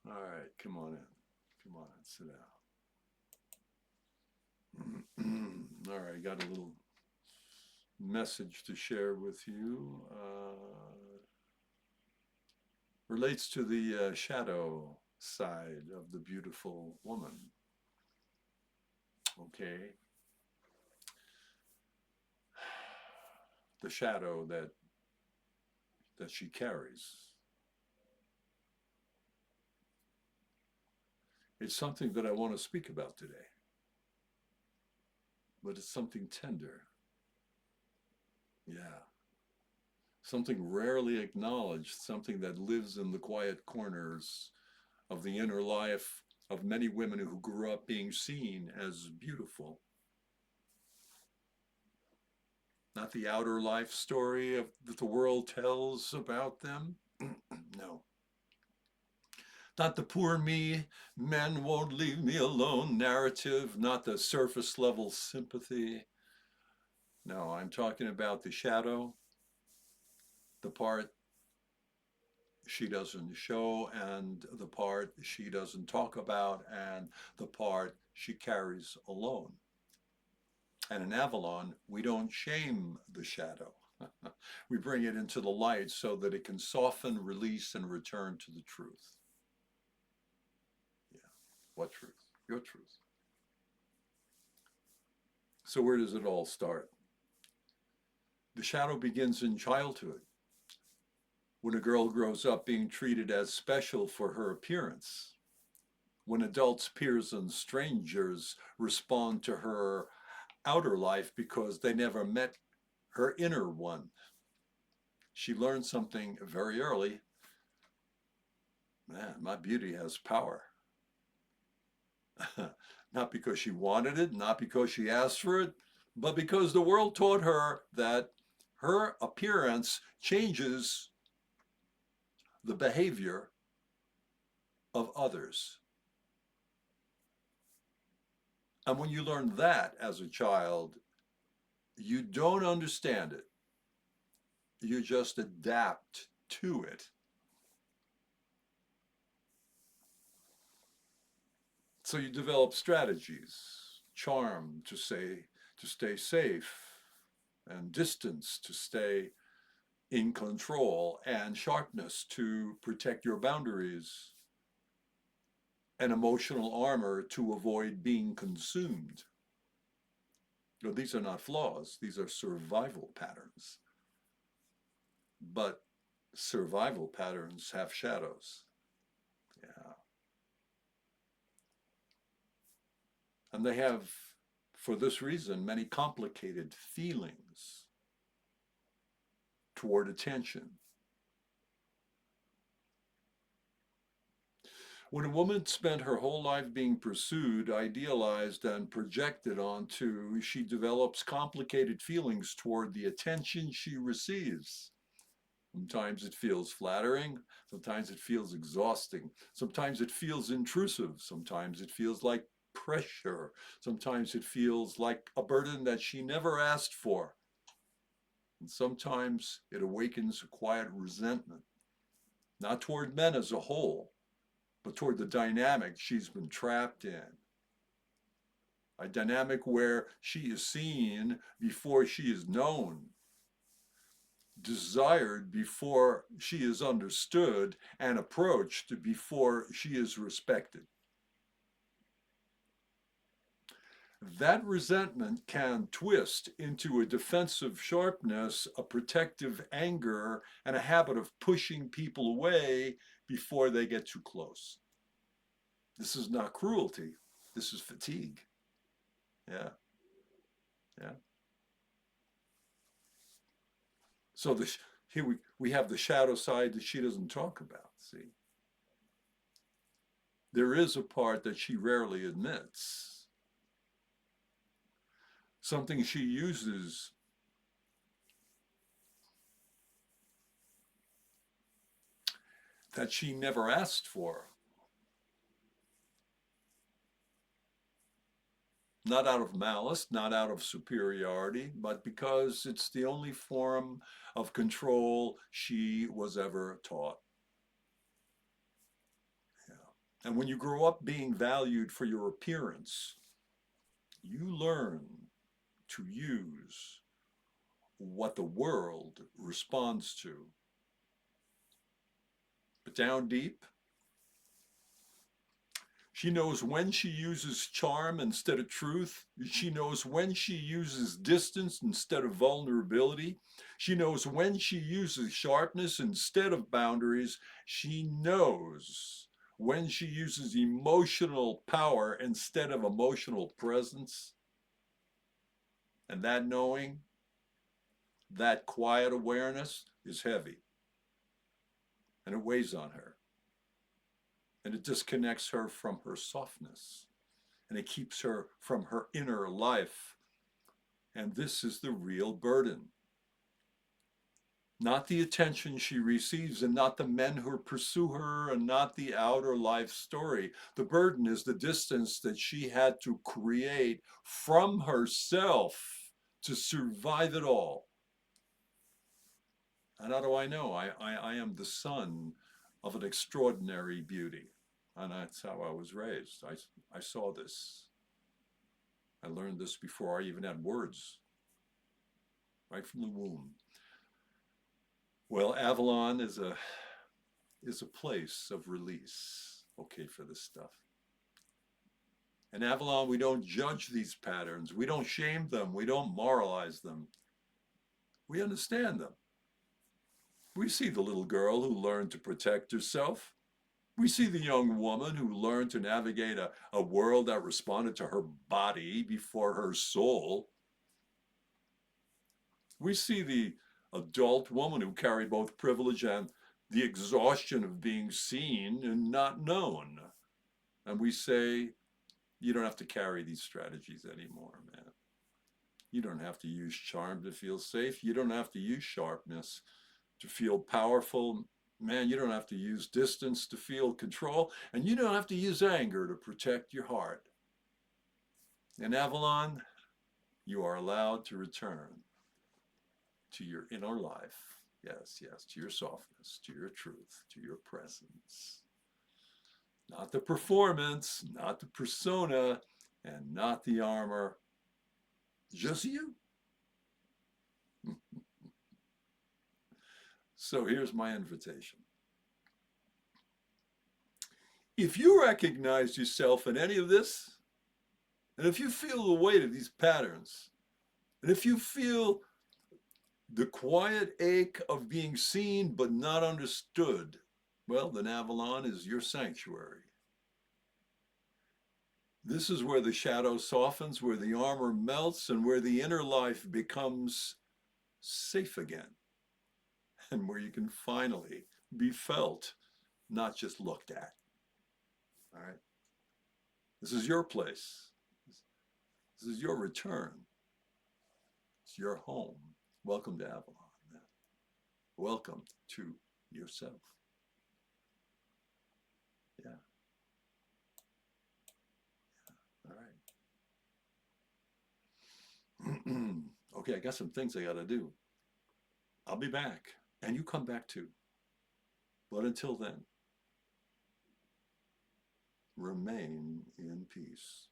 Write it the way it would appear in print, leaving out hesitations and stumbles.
All right, come on in. Come on in, sit down. All right, got a little message to share with you. Relates to the shadow side of the beautiful woman. Okay, the shadow that she carries. It's something that I want to speak about today, but it's something tender. Yeah, something rarely acknowledged, something that lives in the quiet corners of the inner life of many women who grew up being seen as beautiful. Not the outer life story that the world tells about them. No. Not the poor me, men won't leave me alone narrative, not the surface level sympathy. No, I'm talking about the shadow, the part she doesn't show, and the part she doesn't talk about, and the part she carries alone. And in Avalon, we don't shame the shadow. We bring it into the light so that it can soften, release, and return to the truth. Yeah. What truth? Your truth. So, where does it all start? The shadow begins in childhood, when a girl grows up being treated as special for her appearance, when adults, peers, and strangers respond to her outer life because they never met her inner one. She learned something very early. Man, my beauty has power. Not because she wanted it, not because she asked for it, but because the world taught her that her appearance changes the behavior of others. And when you learn that as a child, you don't understand it. You just adapt to it. So you develop strategies, charm to stay safe, and distance to stay in control, and sharpness to protect your boundaries, and emotional armor to avoid being consumed. You know, these are not flaws, these are survival patterns. But survival patterns have shadows. Yeah. And they have, for this reason, many complicated feelings toward attention. When a woman spent her whole life being pursued, idealized, and projected onto, she develops complicated feelings toward the attention she receives. Sometimes it feels flattering, sometimes it feels exhausting, sometimes it feels intrusive, sometimes it feels like pressure, sometimes it feels like a burden that she never asked for. And sometimes it awakens a quiet resentment, not toward men as a whole, but toward the dynamic she's been trapped in. A dynamic where she is seen before she is known, desired before she is understood, and approached before she is respected. That resentment can twist into a defensive sharpness, a protective anger, and a habit of pushing people away before they get too close. This is not cruelty, this is fatigue. Yeah, yeah. So here we have the shadow side that she doesn't talk about. See, there is a part that she rarely admits, something she uses that she never asked for, not out of malice, not out of superiority, but because it's the only form of control she was ever taught. Yeah. And when you grow up being valued for your appearance, you learn to use what the world responds to. But down deep, she knows when she uses charm instead of truth. She knows when she uses distance instead of vulnerability. She knows when she uses sharpness instead of boundaries. She knows when she uses emotional power instead of emotional presence. And that knowing, that quiet awareness is heavy. And it weighs on her. And it disconnects her from her softness. And it keeps her from her inner life. And this is the real burden. Not the attention she receives, and not the men who pursue her, and not the outer life story. The burden is the distance that she had to create from herself to survive it all. And how do I know? I am the son of an extraordinary beauty. And that's how I was raised. I saw this. I learned this before I even had words, right from the womb. Well, Avalon is a place of release, okay, for this stuff. In Avalon, we don't judge these patterns. We don't shame them. We don't moralize them. We understand them. We see the little girl who learned to protect herself. We see the young woman who learned to navigate a world that responded to her body before her soul. We see the adult woman who carried both privilege and the exhaustion of being seen and not known. And we say, you don't have to carry these strategies anymore, man. You don't have to use charm to feel safe. You don't have to use sharpness to feel powerful. Man, you don't have to use distance to feel control. And you don't have to use anger to protect your heart. In Avalon, you are allowed to return to your inner life. Yes, yes, to your softness, to your truth, to your presence. Not the performance, not the persona, and not the armor. Just you. So here's my invitation. If you recognize yourself in any of this, and if you feel the weight of these patterns, and if you feel the quiet ache of being seen but not understood, well, then Avalon is your sanctuary. This is where the shadow softens, where the armor melts, and where the inner life becomes safe again, and where you can finally be felt, not just looked at. All right? This is your place. This is your return. It's your home. Welcome to Avalon. Welcome to yourself. Yeah. All right. Okay, I got some things I got to do. I'll be back, and you come back too. But until then, remain in peace.